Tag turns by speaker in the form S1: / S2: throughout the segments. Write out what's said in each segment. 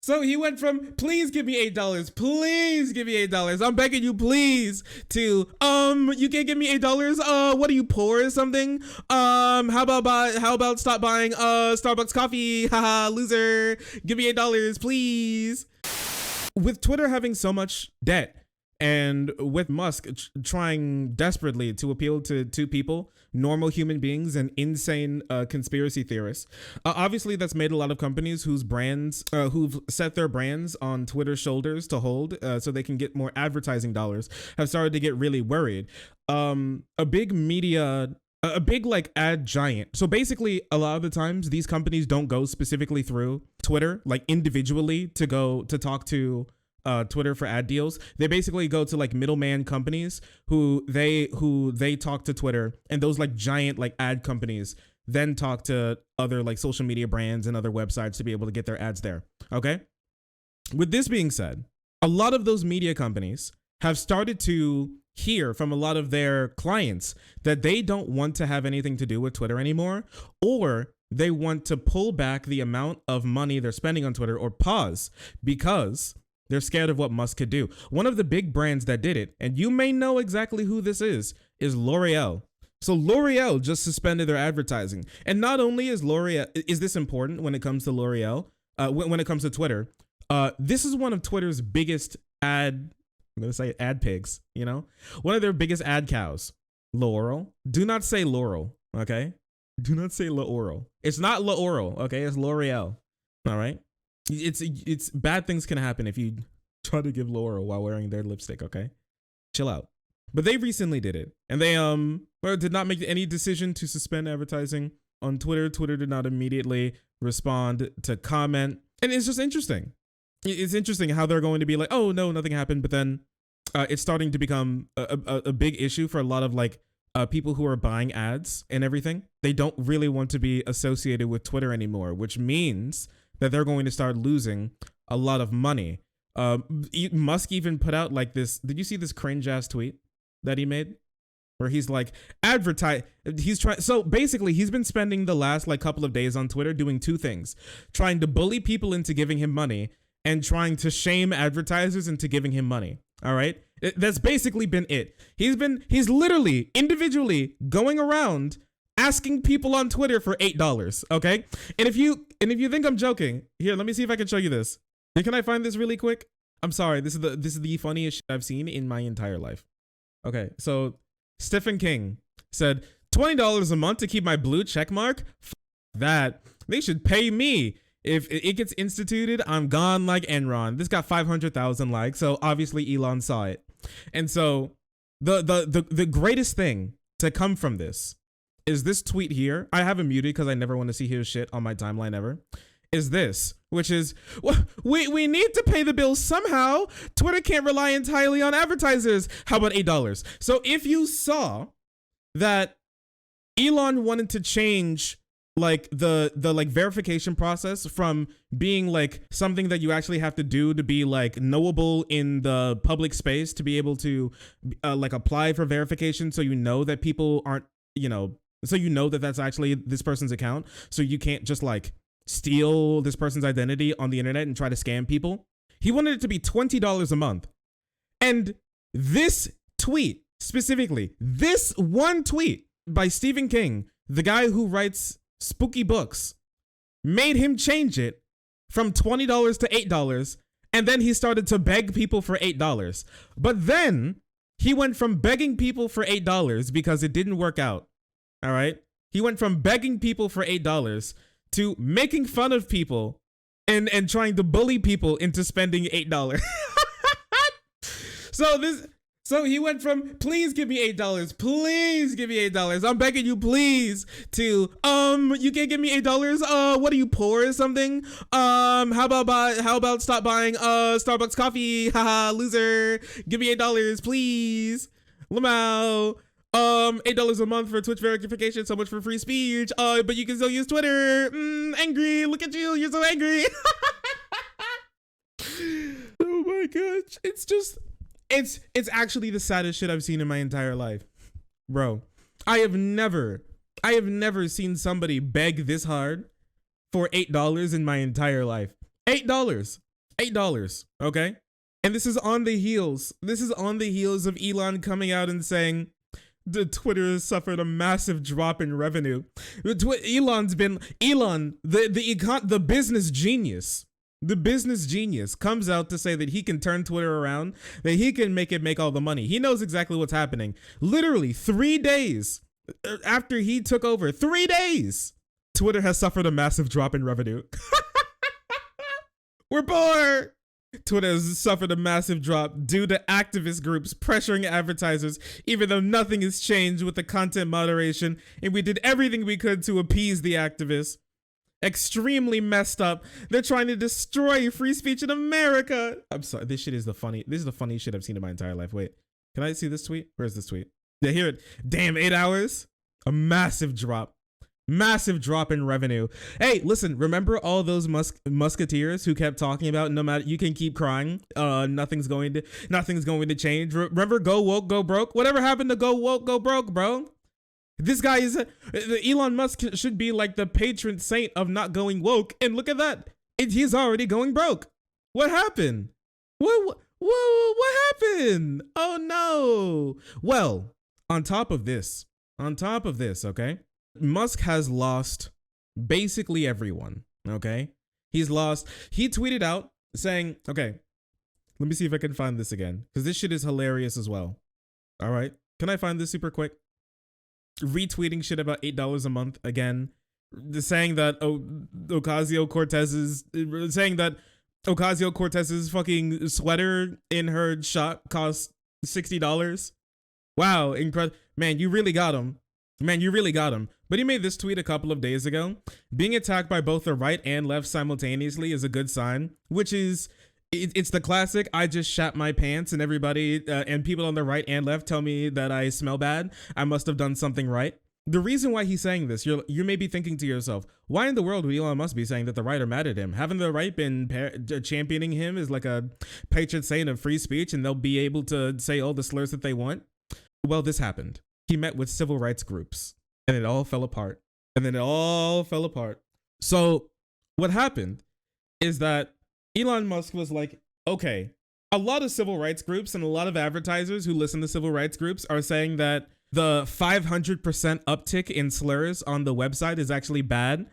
S1: So he went from please give me $8, please give me $8. I'm begging you, please, to you can't give me $8. What are you, poor or something? How about stop buying Starbucks coffee? Haha, loser. Give me $8, please. With Twitter having so much debt, and with Musk trying desperately to appeal to two people, normal human beings and insane conspiracy theorists, obviously that's made a lot of companies whose brands, who've set their brands on Twitter's shoulders to hold so they can get more advertising dollars, have started to get really worried. A big like ad giant. So basically a lot of the times these companies don't go specifically through Twitter, like individually to go to talk to Twitter for ad deals. They basically go to like middleman companies who they talk to Twitter, and those like giant like ad companies then talk to other like social media brands and other websites to be able to get their ads there. Okay. With this being said, a lot of those media companies have started to hear from a lot of their clients that they don't want to have anything to do with Twitter anymore, or they want to pull back the amount of money they're spending on Twitter or pause because they're scared of what Musk could do. One of the big brands that did it, and you may know exactly who this is L'Oreal. So L'Oreal just suspended their advertising. And not only is this important when it comes to L'Oreal, when it comes to Twitter, this is one of Twitter's biggest I'm going to say ad pigs, you know? One of their biggest ad cows. Laurel. Do not say Laurel, okay? Do not say Laurel. It's not Laurel, okay? It's L'Oreal, all right? It's bad things can happen if you try to give Laurel while wearing their lipstick, okay? Chill out. But they recently did it, and they did not make any decision to suspend advertising on Twitter. Twitter did not immediately respond to comment, and it's just interesting. It's interesting how they're going to be like, oh no, nothing happened, but then it's starting to become a big issue for a lot of like people who are buying ads and everything. They don't really want to be associated with Twitter anymore, which means that they're going to start losing a lot of money. Musk even put out like this. Did you see this cringe ass tweet that he made? Where he's like, so basically he's been spending the last like couple of days on Twitter doing two things: trying to bully people into giving him money and trying to shame advertisers into giving him money. All right. That's basically been it. He's literally individually going around asking people on Twitter for $8. Okay. And if you think I'm joking, here, let me see if I can show you this. Can I find this really quick? I'm sorry. This is the funniest shit I've seen in my entire life. Okay. So Stephen King said $20 a month to keep my blue check mark. That they should pay me. If it gets instituted, I'm gone like Enron. This got 500,000 likes. So obviously Elon saw it. And so the greatest thing to come from this is this tweet here. I have him muted because I never want to see his shit on my timeline ever. Is this, which is, we need to pay the bills somehow. Twitter can't rely entirely on advertisers. How about $8? So if you saw that Elon wanted to change like the like verification process from being like something that you actually have to do to be like knowable in the public space to be able to like apply for verification, so you know that people aren't, you know, so you know that that's actually this person's account, so you can't just like steal this person's identity on the internet and try to scam people. He wanted it to be $20 a month. And this tweet, specifically, this one tweet by Stephen King, the guy who writes spooky books, made him change it from $20 to $8. And then he started to beg people for $8. But then he went from begging people for $8 because it didn't work out. All right. He went from begging people for $8 to making fun of people and trying to bully people into spending $8. So he went from please give me $8, please give me $8. I'm begging you, please, to you can't give me $8. What are you, poor or something? How about stop buying Starbucks coffee? Haha, loser. Give me $8, please. Lamau. $8 a month for Twitch verification, so much for free speech. But you can still use Twitter. Angry. Look at you. You're so angry. Oh my gosh. It's just, it's actually the saddest shit I've seen in my entire life. Bro, I have never seen somebody beg this hard for $8 in my entire life. $8. $8, okay? And this is on the heels. This is on the heels of Elon coming out and saying the Twitter has suffered a massive drop in revenue. Elon, the business genius. The business genius comes out to say that he can turn Twitter around, that he can make all the money. He knows exactly what's happening. Literally 3 days after he took over, 3 days, Twitter has suffered a massive drop in revenue. We're poor. Twitter has suffered a massive drop due to activist groups pressuring advertisers, even though nothing has changed with the content moderation, and we did everything we could to appease the activists. Extremely messed up. They're trying to destroy free speech in America. I'm sorry. This is the funniest shit I've seen in my entire life. Wait, can I see this tweet? Where's this tweet? Yeah, hear it. Damn, 8 hours. A massive drop. Massive drop in revenue. Hey, listen, remember all those musketeers who kept talking about no matter, you can keep crying, nothing's going to change. Remember go woke, go broke? Whatever happened to go woke, go broke, bro? This guy is Elon Musk should be like the patron saint of not going woke, and look at that. He's already going broke. What happened? What happened? Oh no. Well, on top of this, okay? Musk has lost basically everyone, okay? He tweeted out saying, okay, let me see if I can find this again, because this shit is hilarious as well. All right, can I find this super quick? Retweeting shit about $8 a month again, saying that Ocasio-Cortez's fucking sweater in her shop costs $60. Wow, incredible. Man, you really got him. But he made this tweet a couple of days ago. Being attacked by both the right and left simultaneously is a good sign, which is, it's the classic, I just shat my pants and everybody and people on the right and left tell me that I smell bad. I must have done something right. The reason why he's saying this, you may be thinking to yourself, why in the world would Elon Musk be saying that the right are mad at him? Haven't the right been championing him as like a patron saint of free speech and they'll be able to say all the slurs that they want? Well, this happened. He met with civil rights groups and it all fell apart. So what happened is that Elon Musk was like, okay, a lot of civil rights groups and a lot of advertisers who listen to civil rights groups are saying that the 500% uptick in slurs on the website is actually bad.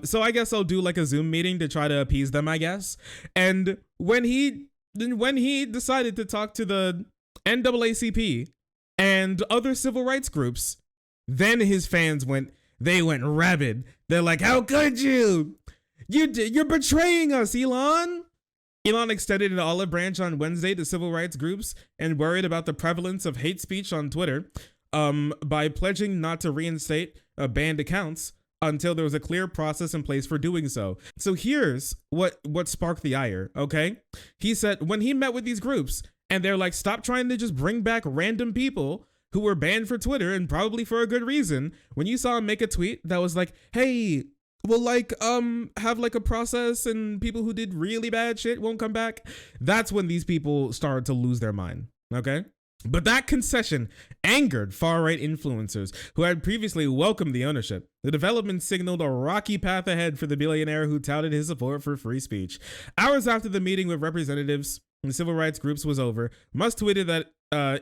S1: So I guess I'll do like a Zoom meeting to try to appease them, I guess. And when he decided to talk to the NAACP and other civil rights groups, then his fans went rabid. They're like, how could you? You're betraying us, Elon. Elon extended an olive branch on Wednesday to civil rights groups and worried about the prevalence of hate speech on Twitter by pledging not to reinstate banned accounts until there was a clear process in place for doing so. So here's what sparked the ire, okay? He said when he met with these groups and they're like, stop trying to just bring back random people who were banned for Twitter and probably for a good reason. When you saw him make a tweet that was like, hey, we'll like have like a process and people who did really bad shit won't come back. That's when these people started to lose their mind, okay? But that concession angered far-right influencers who had previously welcomed the ownership. The development signaled a rocky path ahead for the billionaire who touted his support for free speech. Hours after the meeting with representatives and civil rights groups was over, Musk tweeted that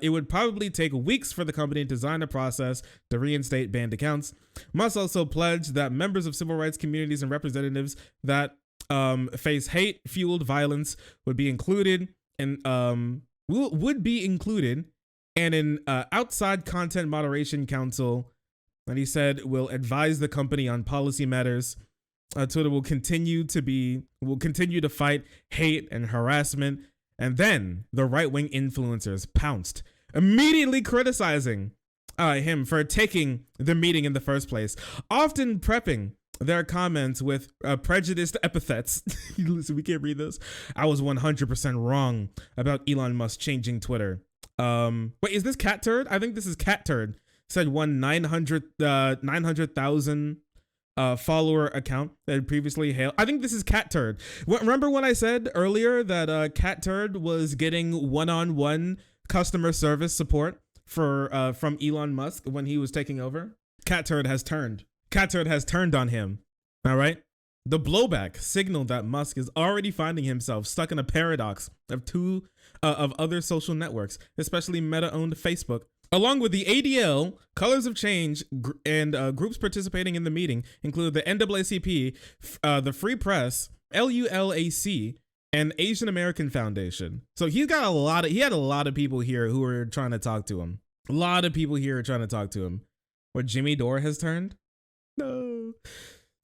S1: it would probably take weeks for the company to design a process to reinstate banned accounts. Musk also pledged that members of civil rights communities and representatives that face hate-fueled violence would be included and an outside content moderation council, and he said will advise the company on policy matters. Twitter will continue to fight hate and harassment. And then the right-wing influencers pounced, immediately criticizing him for taking the meeting in the first place, often prepping their comments with prejudiced epithets. Listen, we can't read this. I was 100% wrong about Elon Musk changing Twitter. Wait, is this Cat Turd? I think this is Cat Turd. Said one 900,000 follower account that had previously hailed. I think this is Cat Turd. Remember when I said earlier that Cat Turd was getting one-on-one customer service support from Elon Musk when he was taking over? Cat Turd has turned on him. All right. The blowback signaled that Musk is already finding himself stuck in a paradox of of other social networks, especially Meta-owned Facebook. Along with the ADL, Colors of Change, and groups participating in the meeting include the NAACP, the Free Press, LULAC, and Asian American Foundation. So he had a lot of people here who were trying to talk to him. A lot of people here are trying to talk to him. What Jimmy Dore has turned? No.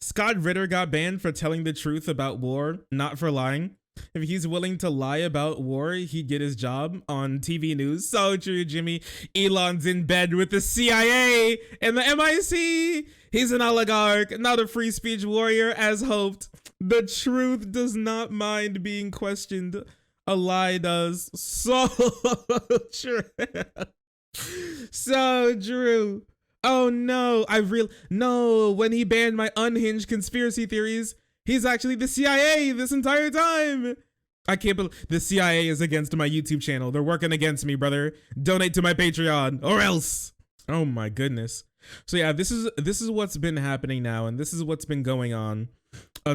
S1: Scott Ritter got banned for telling the truth about war, not for lying. If he's willing to lie about war, he'd get his job on TV news. So true, Jimmy. Elon's in bed with the CIA and the MIC. He's an oligarch, not a free speech warrior as hoped. The truth does not mind being questioned. A lie does. So true. So true. Oh no, no, when he banned my unhinged conspiracy theories, he's actually the CIA this entire time. I can't believe the CIA is against my YouTube channel. They're working against me, brother. Donate to my Patreon or else. Oh my goodness. So yeah, this is what's been happening now, and this is what's been going on.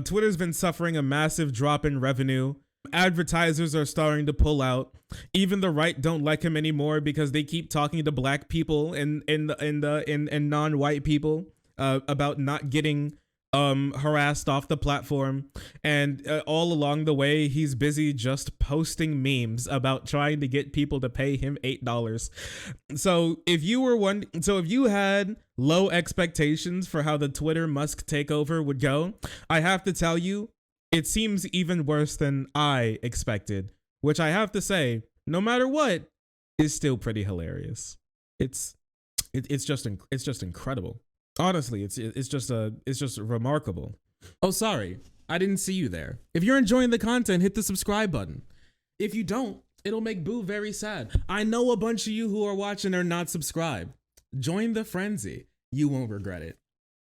S1: Twitter's been suffering a massive drop in revenue. Advertisers are starting to pull out. Even the right don't like him anymore because they keep talking to black people and non-white people about not getting harassed off the platform. And all along the way, he's busy just posting memes about trying to get people to pay him $8. So if you had low expectations for how the Twitter Musk takeover would go, I have to tell you, it seems even worse than I expected, which I have to say, no matter what, is still pretty hilarious. It's just incredible. Honestly, it's just remarkable. Oh, sorry, I didn't see you there. If you're enjoying the content, hit the subscribe button. If you don't, it'll make Boo very sad. I know a bunch of you who are watching are not subscribed. Join the frenzy. You won't regret it.